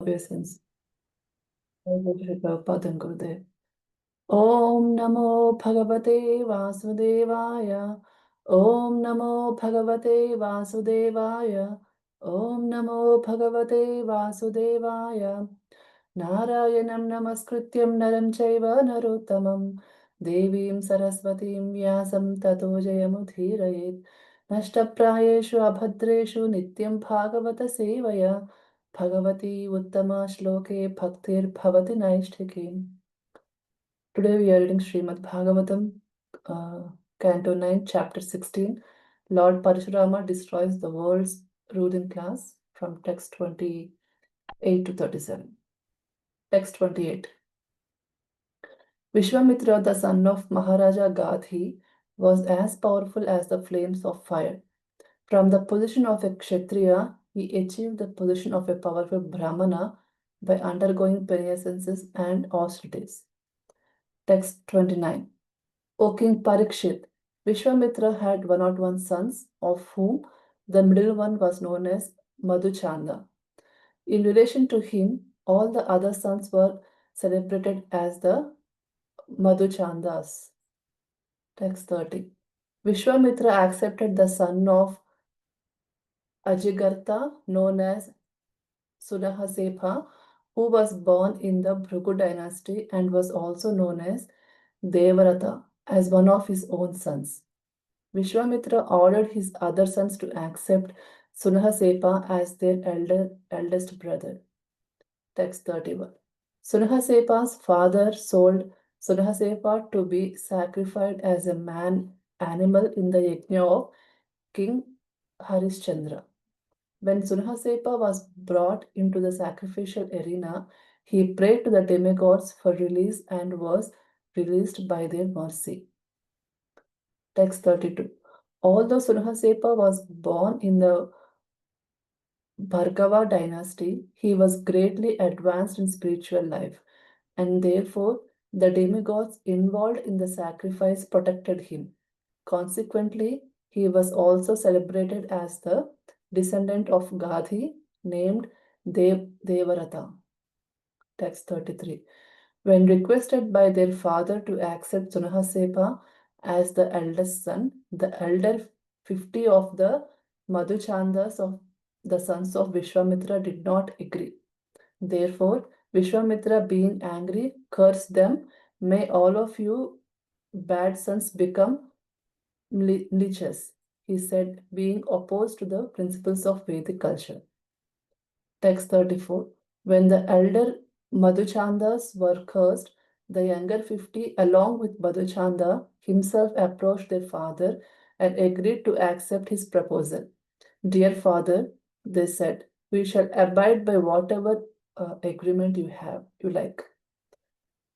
obeisance. Prabhupada and Gurudev. Om Namo Bhagavate Vasudevaya. Om Namo Bhagavate Vasudevaya. Om Namo Bhagavate Vasudevaya. Narayanam Namaskrityam Naram Chaiva Narottamam Devim Saraswatim Vyasam Tato Jayamudhirayet Nashtaprayeshu Abhadreshu Nityam Bhagavata Sevaya Bhagavati Uttama Shloke Bhaktir Bhavati Naishtike. Today we are reading Srimad Bhagavatam, Canto 9, Chapter 16. Lord Parashurama destroys the world's ruling class, from text 28 to 37. Text 28. Vishwamitra, the son of Maharaja Gadhi, was as powerful as the flames of fire. From the position of a Kshatriya, he achieved the position of a powerful Brahmana by undergoing penances and austerities. Text 29. O King Parikshit, Vishwamitra had 101 sons, of whom the middle one was known as Madhuchanda. In relation to him, all the other sons were celebrated as the Madhuchandas. Text 30. Vishwamitra accepted the son of Ajigartha, known as Sunahasepa, who was born in the Bhrigu dynasty and was also known as Devarata, as one of his own sons. Vishwamitra ordered his other sons to accept Sunahasepa as their eldest brother. Text 31. Sunahasepa's father sold Sunahasepa to be sacrificed as a man animal in the yajna of King Harishchandra. When Sunahasepa was brought into the sacrificial arena, he prayed to the demigods for release and was released by their mercy. Text 32. Although Sunahasepa was born in the Bhargava dynasty, he was greatly advanced in spiritual life, and therefore the demigods involved in the sacrifice protected him. Consequently, he was also celebrated as the descendant of Gadhi, named Devarata. Text 33. When requested by their father to accept Sunahasepa as the eldest son, the elder 50 of the Madhuchandas of the sons of Vishwamitra did not agree. Therefore, Vishwamitra, being angry, cursed them, "May all of you bad sons become leeches," he said, being opposed to the principles of Vedic culture. Text 34. When the elder Madhuchandas were cursed, the younger 50, along with Madhuchanda, himself approached their father and agreed to accept his proposal. "Dear father," they said, "we shall abide by whatever agreement you like."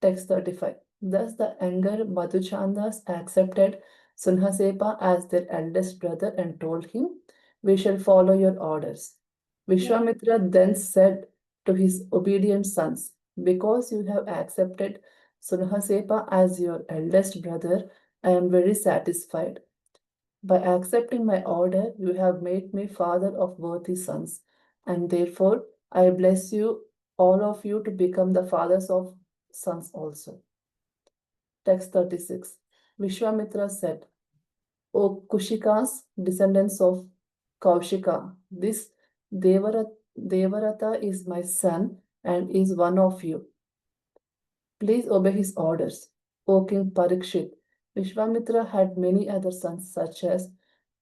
Text 35. Thus the younger Madhuchandas accepted Sunhasepa as their eldest brother and told him, "We shall follow your orders." Vishwamitra then said to his obedient sons, "Because you have accepted Sunhasepa as your eldest brother, I am very satisfied. By accepting my order, you have made me father of worthy sons, and therefore I bless you, all of you, to become the fathers of sons also." Text 36. Vishwamitra said, "O Kushikas, descendants of Kaushika, this Devarata is my son and is one of you. Please obey his orders." O King Parikshit, Vishwamitra had many other sons such as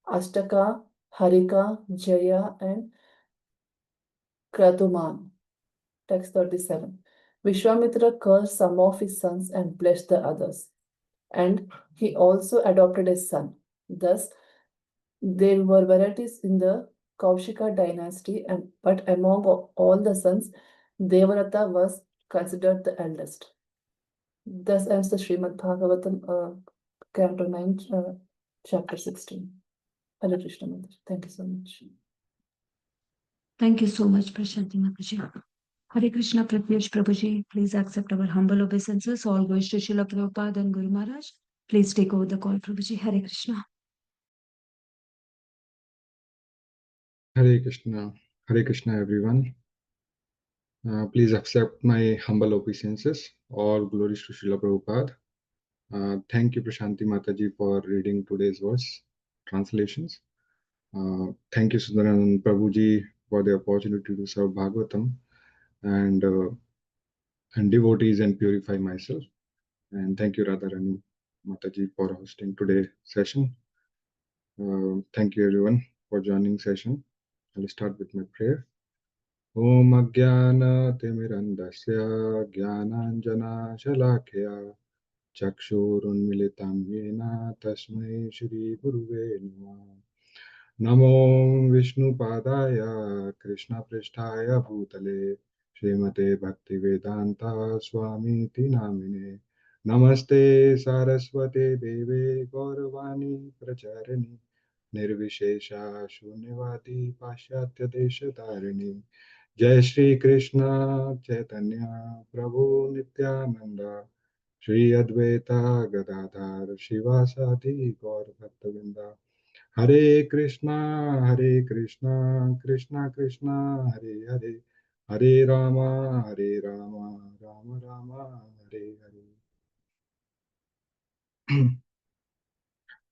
Ashtaka, Harika, Jaya, and Kratuman. Text 37. Vishwamitra cursed some of his sons and blessed the others. And he also adopted a son. Thus, there were varieties in the Kaushika dynasty, but among all the sons, Devarata was considered the eldest. Thus ends the Srimad Bhagavatam, Canto 9, Chapter 16. Hare Krishna Mataji. Thank you so much. Thank you so much, Prashanti Mataji. Hare Krishna, Pratyush Prabhuji. Please accept our humble obeisances. All goes to Srila Prabhupada and Guru Maharaj. Please take over the call, Prabhuji. Hare Krishna. Hare Krishna, everyone. Please accept my humble obeisances. All glories to Srila Prabhupada. Thank you, Prashanti Mataji, for reading today's verse translations. Thank you, Sundaran Prabhuji, for the opportunity to serve Bhagavatam and devotees and purify myself. And thank you, Radharani Mataji, for hosting today's session. Thank you, everyone, for joining session. I'll start with my prayer. Om Ajnana-timirandasya Jnananjana-shalakya Chakshurunmilitam Yena Tasmai Shri Guruve Namah. Namo Vishnupadaya Krishna Pristhaya Bhutale Srimate Bhaktivedanta Swami Namine. Namaste Saraswate Deve Gauravani Pracharani Nirvishesha Shunyavati Pashyatya Desha Jai Shri Krishna Chaitanya Prabhu Nityananda Shri Advaita Gadadhar Shivasati Gaur Bhattavinda Hare Krishna Krishna Krishna Hare Hare Hare Rama Rama Rama Hare Hare.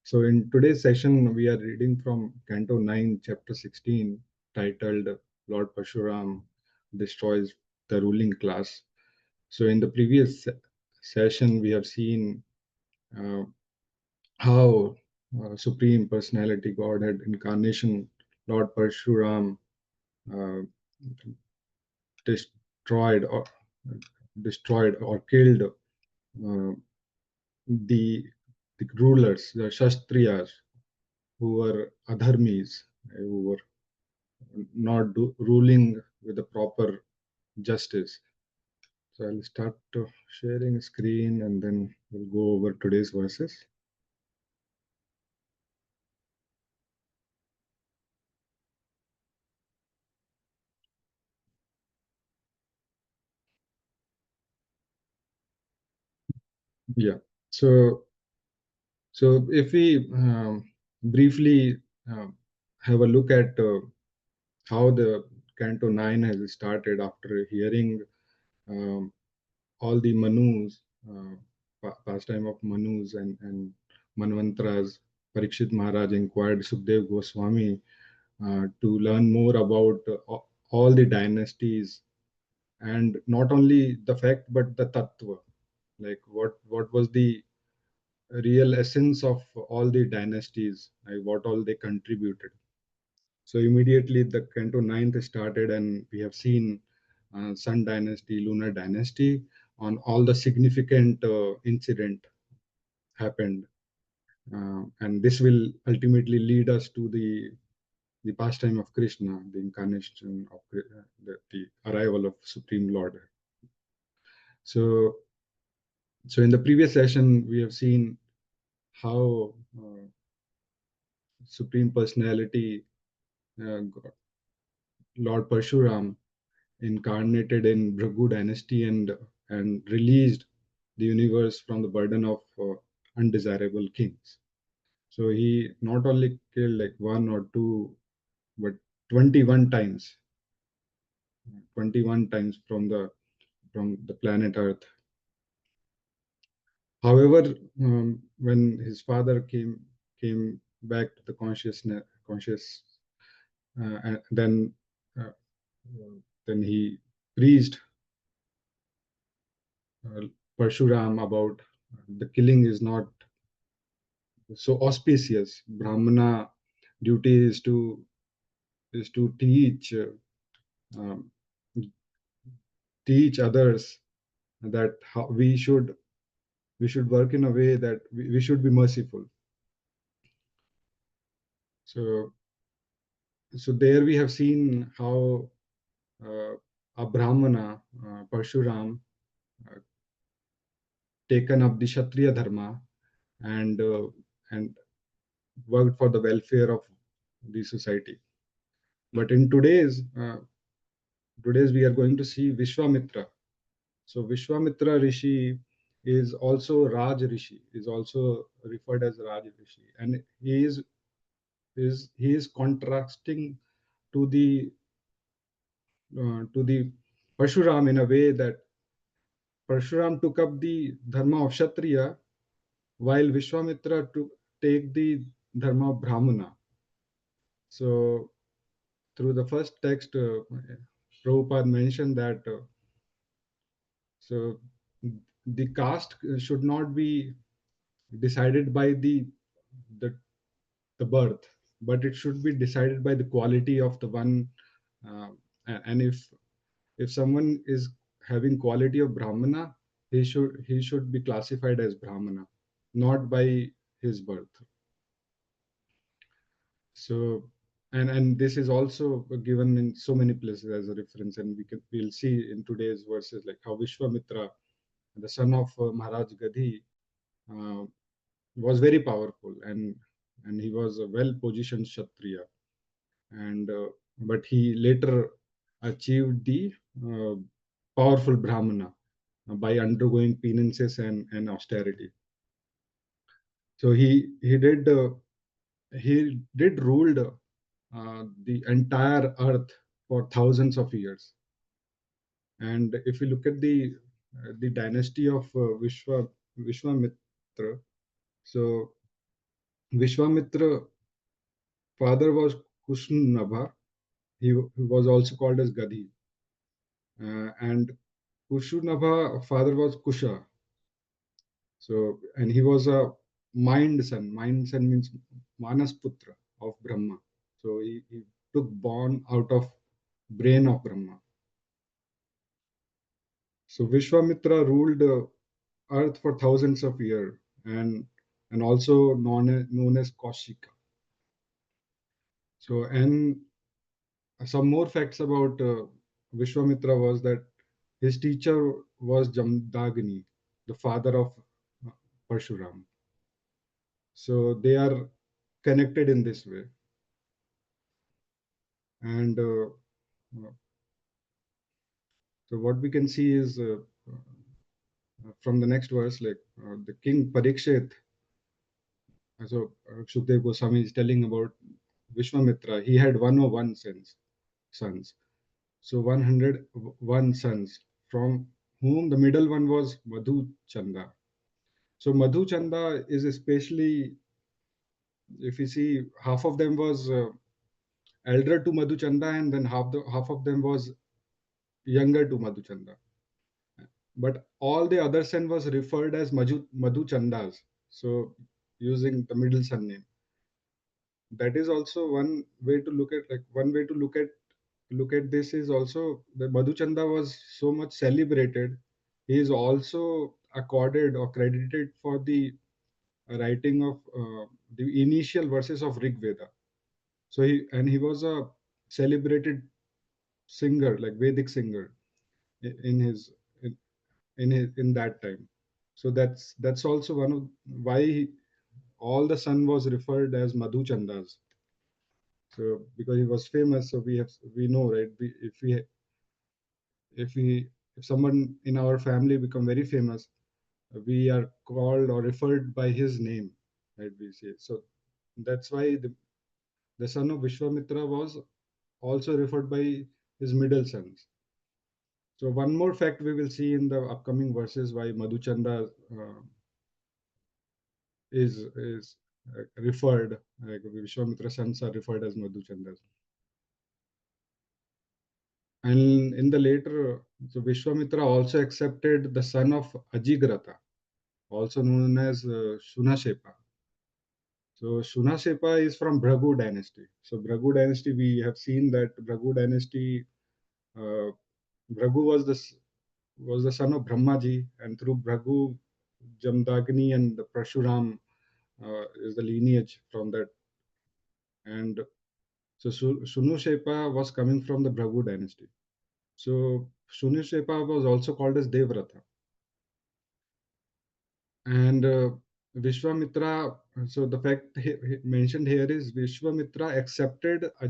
So in today's session, we are reading from Canto 9, Chapter 16, titled Lord Pashuram Destroys the Ruling Class. So in the previous session, we have seen uh, how Supreme Personality Godhead Incarnation, Lord Parshuram, uh, destroyed or killed the rulers, the Shastriyas, who were adharmis, who were not ruling with the proper justice. So I'll start sharing a screen and then we'll go over today's verses. Yeah. So if we briefly have a look at how the Canto 9 has started after hearing um, all the Manus, pastime of Manus and Manvantras, Parikshit Maharaj inquired Sukdev Goswami to learn more about all the dynasties, and not only the fact but the tattva, like what was the real essence of all the dynasties, like what all they contributed. So immediately the Canto 9th started, and we have seen Sun Dynasty, Lunar Dynasty, on all the significant incident happened, and this will ultimately lead us to the pastime of Krishna, the incarnation of the arrival of Supreme Lord. So in the previous session, we have seen how Supreme Personality, Lord Parshuram, incarnated in Bhrigu dynasty and released the universe from the burden of undesirable kings. So he not only killed like one or two, but 21 times, 21 times from the planet Earth. However, when his father came back to the conscious, and uh, then he preached Parshuram about the killing is not so auspicious. Brahmana duty is to um, teach others that how we should work in a way that we should be merciful. So there we have seen how a Brahmana, Parshuram, uh, taken up the Kshatriya dharma and worked for the welfare of the society. But in today's we are going to see Vishwamitra. So Vishwamitra Rishi is also Raj Rishi, is also referred as Raj Rishi, and he is contrasting to the Parshuram in a way that Parshuram took up the dharma of Kshatriya, while Vishwamitra took take the dharma of Brahmana. So through the first text, Prabhupada mentioned that so the caste should not be decided by the the birth, but it should be decided by the quality of the one. Uh, and if someone is having quality of Brahmana, he should be classified as Brahmana, not by his birth. So and this is also given in so many places as a reference, and we'll see in today's verses like how Vishwamitra, the son of Maharaj Gadhi, uh, was very powerful, and he was a well positioned Kshatriya, and but he later achieved the uh, powerful Brahmana by undergoing penances and austerity. So he did ruled the entire earth for thousands of years. And if you look at the dynasty of Vishwamitra, so Vishwamitra father was Kushnabha. He was also called as Gadhi, and Kushunabha father was Kusha. So and he was a mind son. Mind son means Manas Putra of Brahma. So he took born out of brain of Brahma. So Vishwamitra ruled earth for thousands of years, and also known as Kaushika. So and some more facts about Vishwamitra was that his teacher was Jamdagni, the father of uh, Parshuram. So they are connected in this way. And so what we can see is from the next verse, like the king Parikshit. So Shukdev Goswami is telling about Vishwamitra. He had 101 sons. So 101 sons, from whom the middle one was Madhu Chanda. So Madhu Chanda is especially, if you see, half of them was elder to Madhu Chanda, and then half of them was younger to Madhu Chanda. But all the other son was referred as Madhu Chandas. So using the middle son name. That is also one way to look at, like one way to look at this is also that Madhu Chanda was so much celebrated. He is also accorded or credited for the writing of the initial verses of Rig Veda. So he was a celebrated singer, like Vedic singer, in his in that time. So that's also one of why all the son was referred as Madhu Chandas. So because he was famous, so we know, right? If someone in our family become very famous, we are called or referred by his name, right? We say so. That's why the son of Vishwamitra was also referred by his middle sons. So one more fact we will see in the upcoming verses why Madhuchanda is referred, like Vishwamitra sons are referred as Madhuchandas. And in the later, so Vishwamitra also accepted the son of Ajigrata, also known as Shunashepa. So Shunashepa is from Bhragu dynasty. So Bhragu dynasty, we have seen that Bhragu dynasty, uh, Bhragu was the son of Brahmaji, and through Bhragu, Jamdagni and the Prashuram is the lineage from that. And so Shunashepa was coming from the Bhragu dynasty. So Shunashepa was also called as Devrata. And Vishwamitra, so the fact mentioned here is Vishwamitra accepted uh,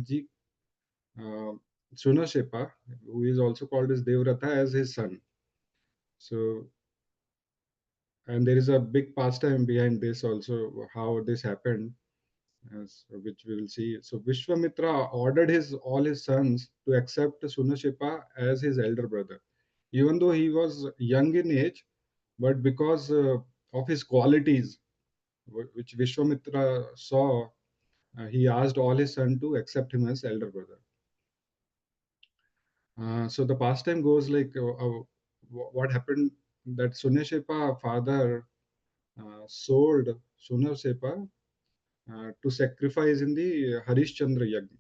Shunashepa, who is also called as Devrata, as his son. So, and there is a big pastime behind this also, how this happened. which we will see. So Vishwamitra ordered all his sons to accept Sunashipa as his elder brother, even though he was young in age, but because of his qualities, which Vishwamitra saw, he asked all his sons to accept him as elder brother. So the pastime goes like what happened that Sunashipa father sold Sunashipa to sacrifice in the Harishchandra Yagna.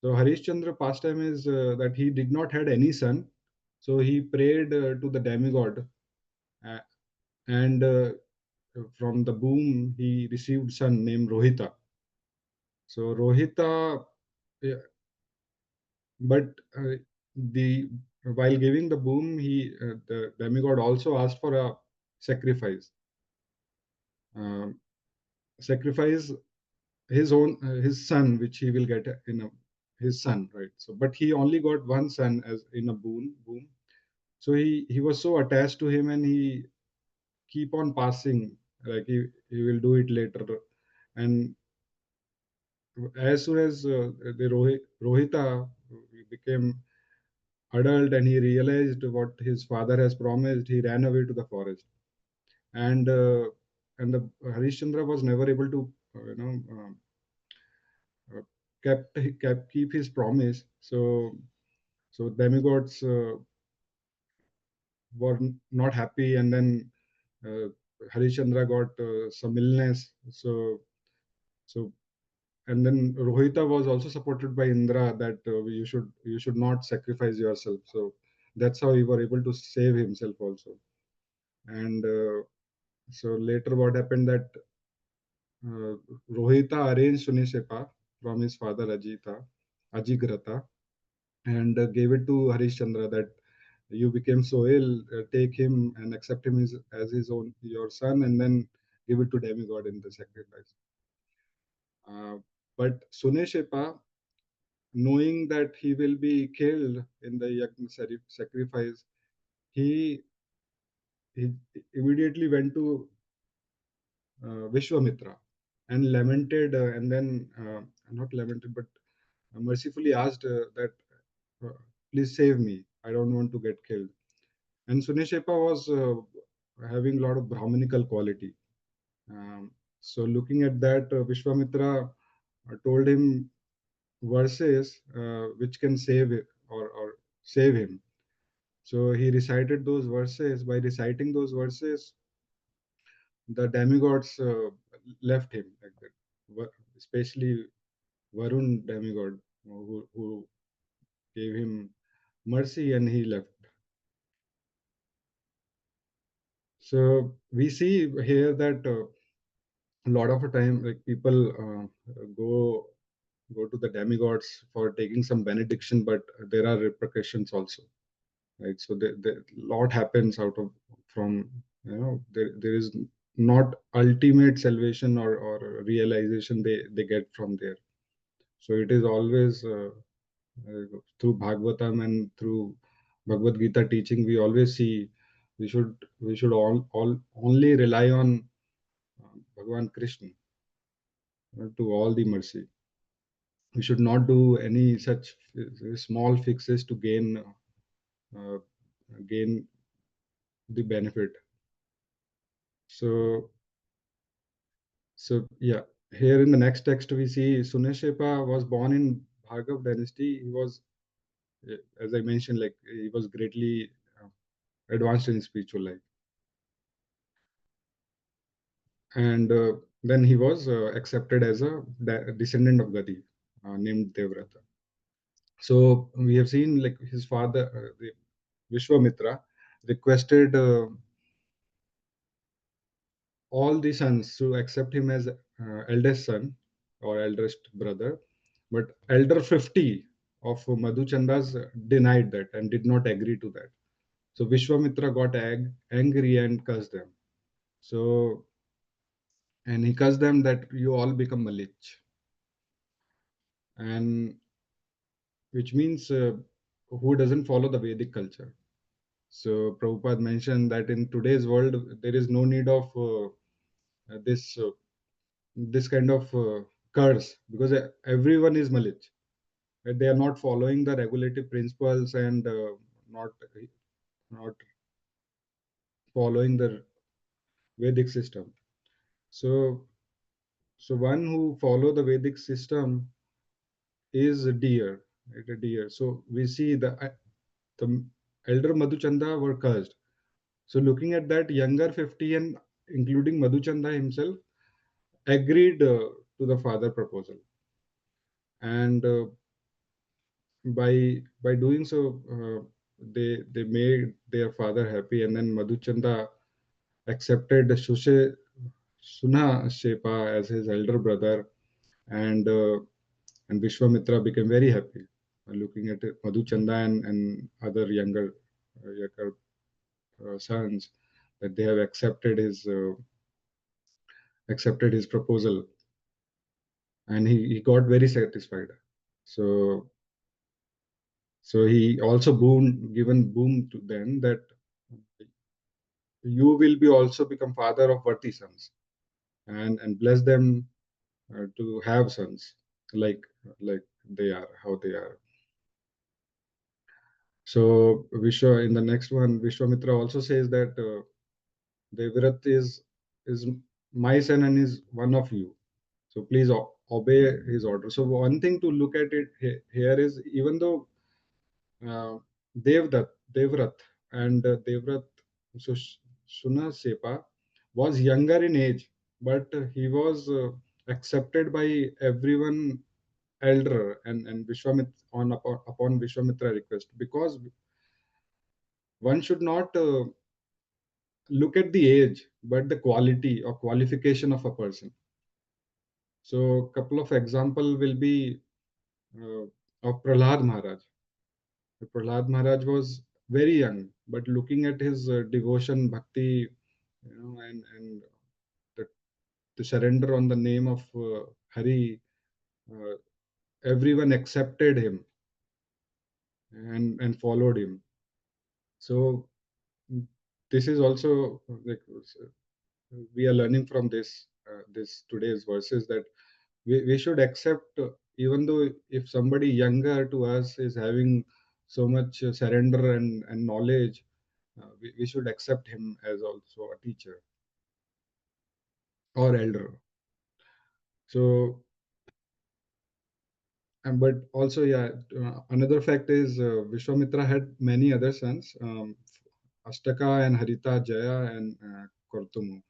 So Harishchandra pastime is that he did not had any son, so he prayed to the demigod, uh, and from the boom he received son named Rohita. So Rohita, yeah, but the while giving the boom, the demigod also asked for a sacrifice. Um Sacrifice his son, which he will get in his son, right? So but he only got one son as in a boom. So he was so attached to him, and he keep on passing, like he will do it later. And as soon as the Rohita became adult and he realized what his father has promised, he ran away to the forest. And and the Harishchandra was never able to uh, kept keep his promise. So demigods were not happy, and then uh, Harishchandra got some illness. So and then Rohita was also supported by Indra that you should not sacrifice yourself. So that's how he were able to save himself also. And so later, what happened that uh, Rohita arranged Sunishepa from his father Ajigrata, and gave it to Harishchandra that you became so ill, take him and accept him as his own your son, and then give it to demigod in the sacrifice. But Suneshepa, knowing that he will be killed in the yagna sacrifice, he he immediately went to Vishwamitra and lamented, and then not lamented, but mercifully asked that, uh, please save me. I don't want to get killed. And Suneshepa was having a lot of Brahminical quality. So looking at that, Vishwamitra told him verses which can save it, or save him. So he recited those verses. By reciting those verses, the demigods left him like that. Especially Varun demigod, who gave him mercy, and he left. So we see here that a lot of a time, like people go go to the demigods for taking some benediction, but there are repercussions also, right? So the lot happens out of from there is not ultimate salvation or realization they get from there. So it is always through Bhagavatam and through Bhagavad Gita teaching, we always see we should all only rely on Bhagavan Krishna to all the mercy. We should not do any such small fixes to uh, gain the benefit. So yeah, here in the next text we see Suneshepa was born in Bhargav dynasty. He was, as I mentioned, like he was greatly advanced in spiritual life, and then he was accepted as a descendant of Gadi, named Devrata. So we have seen like his father, the Vishwamitra, requested all the sons to accept him as eldest son or eldest brother, but elder 50 of Madhuchandas denied that and did not agree to that. So Vishwamitra got angry and cursed them. So, and he cursed them that you all become Malich, and which means who doesn't follow the Vedic culture. So Prabhupada mentioned that in today's world there is no need of this this kind of curse, because everyone is Malich. They are not following the regulative principles and not following the Vedic system. So one who follow the Vedic system is a deer, right? A deer. So we see the elder Madhuchanda were cursed. So looking at that, younger 50 and including Madhuchanda himself agreed to the father proposal, and by doing so, they made their father happy, and then Madhuchanda accepted Suna Shepa as his elder brother, and Vishwamitra became very happy looking at it, Madhuchanda and other younger sons, that they have accepted his proposal, and he got very satisfied. So he also given boom to them that you will be also become father of worthy sons, and bless them to have sons like they are, how they are. So Vishwa, in the next one, Vishwamitra also says that Devrat is my son and is one of you. So please obey his order. So one thing to look at it here is, even though uh, Devrat and Devrat Suna Sepa was younger in age, but he was accepted by everyone elder, and upon Vishwamitra request, because one should not look at the age but the quality or qualification of a person. So a couple of example will be uh, of Prahlad Maharaj. Prahlad Maharaj was very young, but looking at his devotion, bhakti, and the, the surrender on the name of Hari, uh, everyone accepted him and followed him. So this is also like, we are learning from this today's verses, that we should accept, even though if somebody younger to us is having so much surrender and knowledge, we should accept him as also a teacher or elder. So, and but also, yeah, another fact is Vishwamitra had many other sons, Astaka and Harita, Jaya and Kortumu.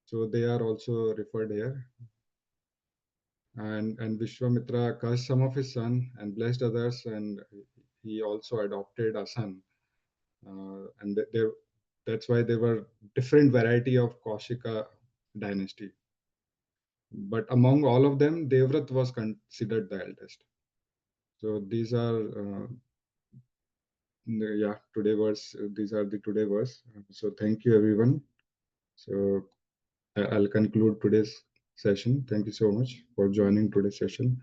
So they are also referred here. And Vishwamitra cursed some of his son and blessed others, and he also adopted a son. And that's why there were different variety of Kaushika dynasty. But among all of them, Devrat was considered the eldest. So these are yeah, today verse. These are the today verse. So thank you everyone. So I'll conclude today's session. Thank you so much for joining today's session.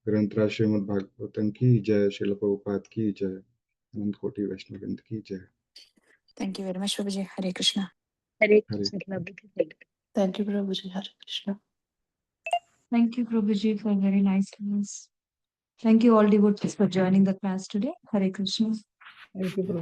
ग्रंथराज Shrimad Bhagavatam की जय, श्रील प्रभुपाद की जय, अनंत कोटि वैष्णववृंद की जय. Thank you very much, Prabhuji. Hare Krishna. Hare Hare Krishna, Prabhuji. Thank you, Prabhuji. Hare Krishna. Thank you, Prabhuji, for very nice class. Thank you all devotees for joining the class today. Hare Krishna. Thank you, Prabhuji.